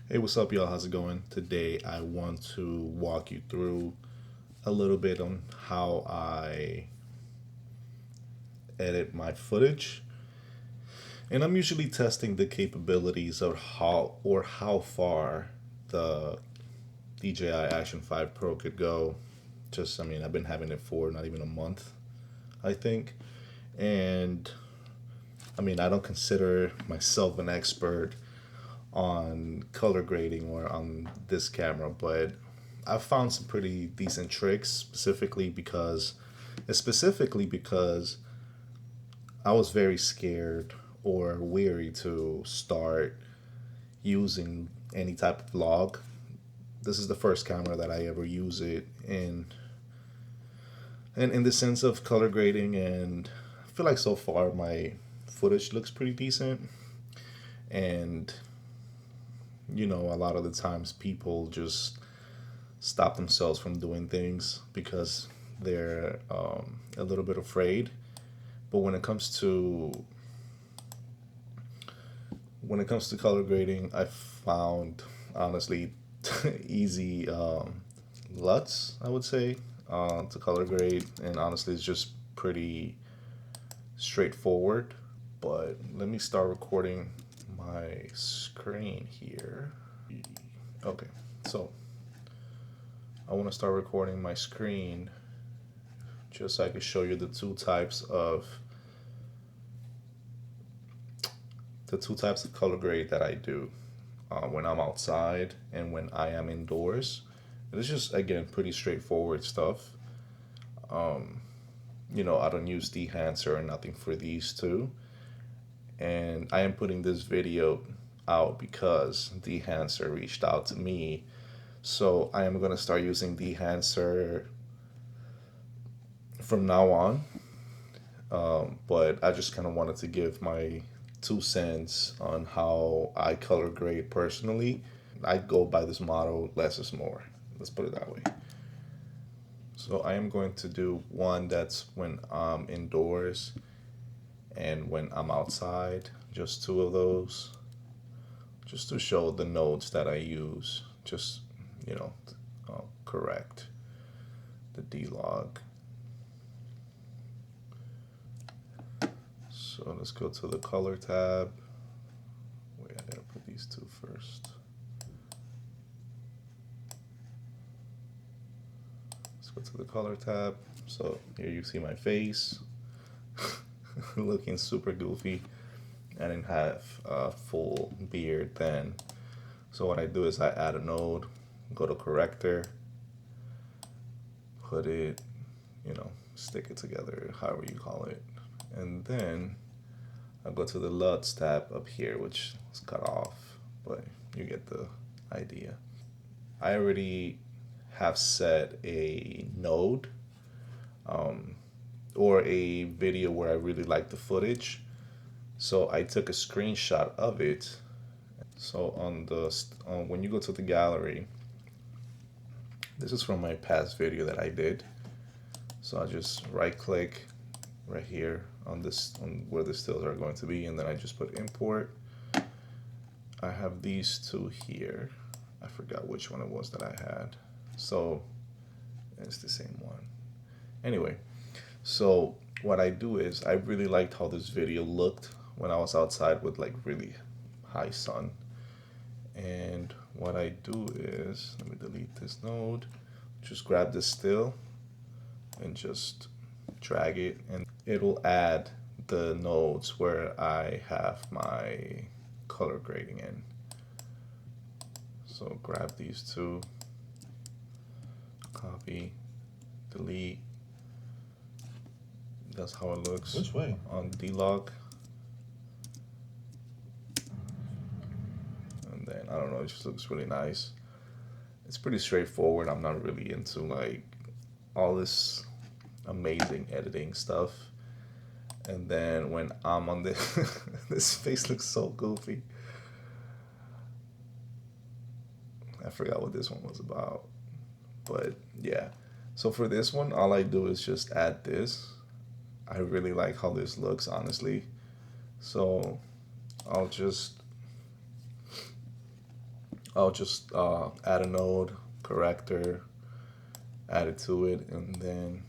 Hey, what's up, y'all? How's it going? Today, I want to walk you through a little bit on how I edit my footage. And I'm usually testing the capabilities of how far the DJI Action 5 Pro could go. I've been having it for not even a month, I think. And I don't consider myself an expert on color grading or on this camera, but I've found some pretty decent tricks specifically because I was very scared or weary to start using any type of vlog. This is the first camera that I ever use it in, and in the sense of color grading, and I feel like so far my footage looks pretty decent. And a lot of the times people just stop themselves from doing things because they're a little bit afraid. But when it comes to color grading, I found honestly easy LUTs, I would say, to color grade, and honestly, it's just pretty straightforward. But let me start recording my screen here. Okay, so I want to start recording my screen just so I can show you the two types of color grade that I do when I'm outside and when I am indoors. And it's just, again, pretty straightforward stuff. I don't use Dehancer or nothing for these two. And I am putting this video out because Dehancer reached out to me. So I am going to start using Dehancer from now on. But I just kind of wanted to give my 2 cents on how I color grade personally. I go by this motto: less is more. Let's put it that way. So I am going to do one that's when I'm indoors and when I'm outside, just two of those, just to show the nodes that I use, just, you know, correct the D-log. So let's go to the color tab. Wait, I gotta put these two first. Let's go to the color tab. So here you see my face looking super goofy. I didn't have a full beard then. So what I do is I add a node, go to corrector, put it, stick it together, however you call it. And then I go to the LUTs tab up here, which is cut off, but you get the idea. I already have set a node or a video where I really like the footage. So I took a screenshot of it. So when you go to the gallery, this is from my past video that I did. So I just right click right here on where the stills are going to be, and then I just put import. I have these two here. I forgot which one it was that I had. So it's the same one. Anyway, so what I do is I really liked how this video looked when I was outside with like really high sun. And what I do is, let me delete this node, just grab this still and just drag it, and it'll add the nodes where I have my color grading in. So grab these two, copy, delete. That's how it looks. Which way? On D-log. And then, I don't know, it just looks really nice. It's pretty straightforward. I'm not really into like all this amazing editing stuff. And then when I'm on this, this face looks so goofy. I forgot what this one was about. But yeah. So for this one, all I do is just add this. I really like how this looks, honestly. So I'll just I'll just add a node, corrector, add it to it, and then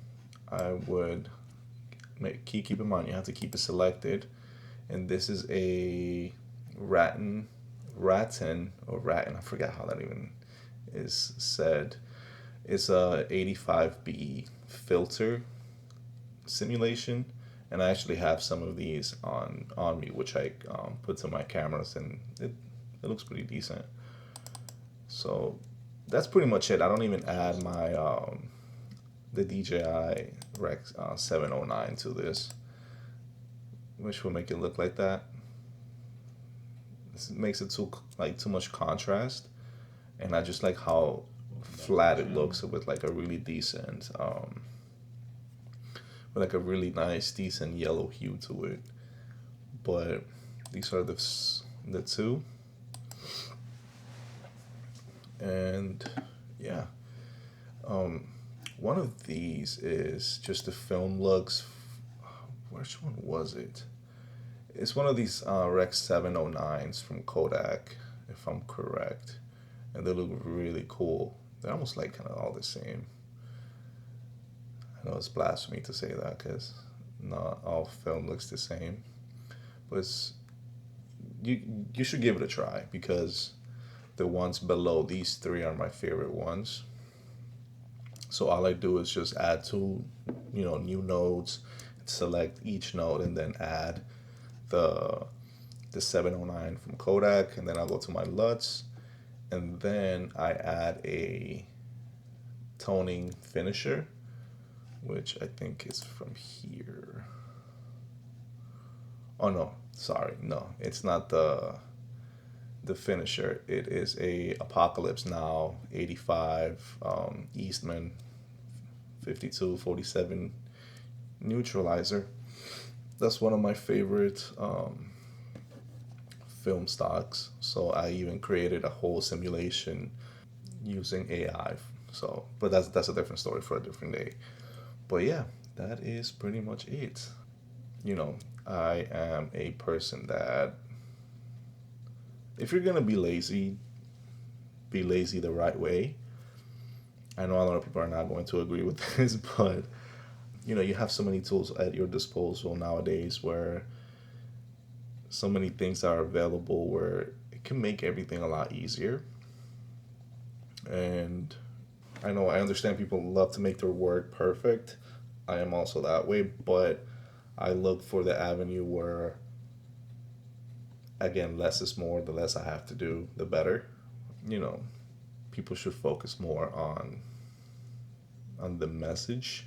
I would keep in mind you have to keep it selected. And this is a Ratten or Ratten, I forget how that even is said. It's a 85B filter simulation, and I actually have some of these on me, which I put to my cameras, and it looks pretty decent. So that's pretty much it. I don't even add my the DJI Rex 709 to this, which will make it look like that. This makes it too much contrast, and I just like how flat it looks with like a really decent with like a really nice decent yellow hue to it. But these are the two, and yeah, one of these is just the film looks. Which one was it? It's one of these Rex 709s from Kodak, if I'm correct, and they look really cool. They're almost like kind of all the same. I know it's blasphemy to say that because not all film looks the same, but you should give it a try because the ones below these three are my favorite ones. So all I do is just add two, new nodes, select each node, and then add the 709 from Kodak, and then I'll go to my LUTs, and then I add a toning finisher, which I think is from here. Oh no, sorry, no, it's not the finisher. It is a Apocalypse Now 85 Eastman 5247 neutralizer. That's one of my favorite film stocks. So I even created a whole simulation using AI. So, but that's a different story for a different day. But yeah, that is pretty much it. I am a person that if you're gonna be lazy the right way. I know a lot of people are not going to agree with this, but you have so many tools at your disposal nowadays where so many things are available where it can make everything a lot easier. And I understand people love to make their work perfect. I am also that way, but I look for the avenue where, again, less is more. The less I have to do, the better. You know, people should focus more on the message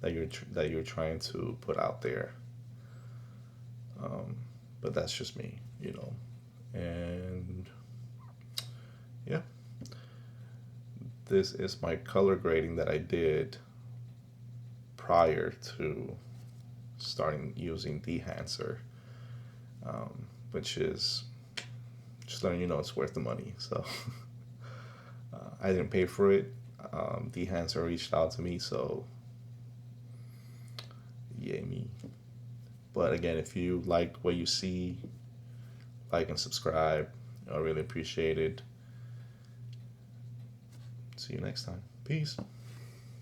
that you're trying to put out there. But that's just me. And yeah, this is my color grading that I did prior to starting using Dehancer, which is just letting you know it's worth the money. So I didn't pay for it. Dehancer reached out to me, so yay me. But again, if you like what you see, like and subscribe. I really appreciate it. See you next time. Peace.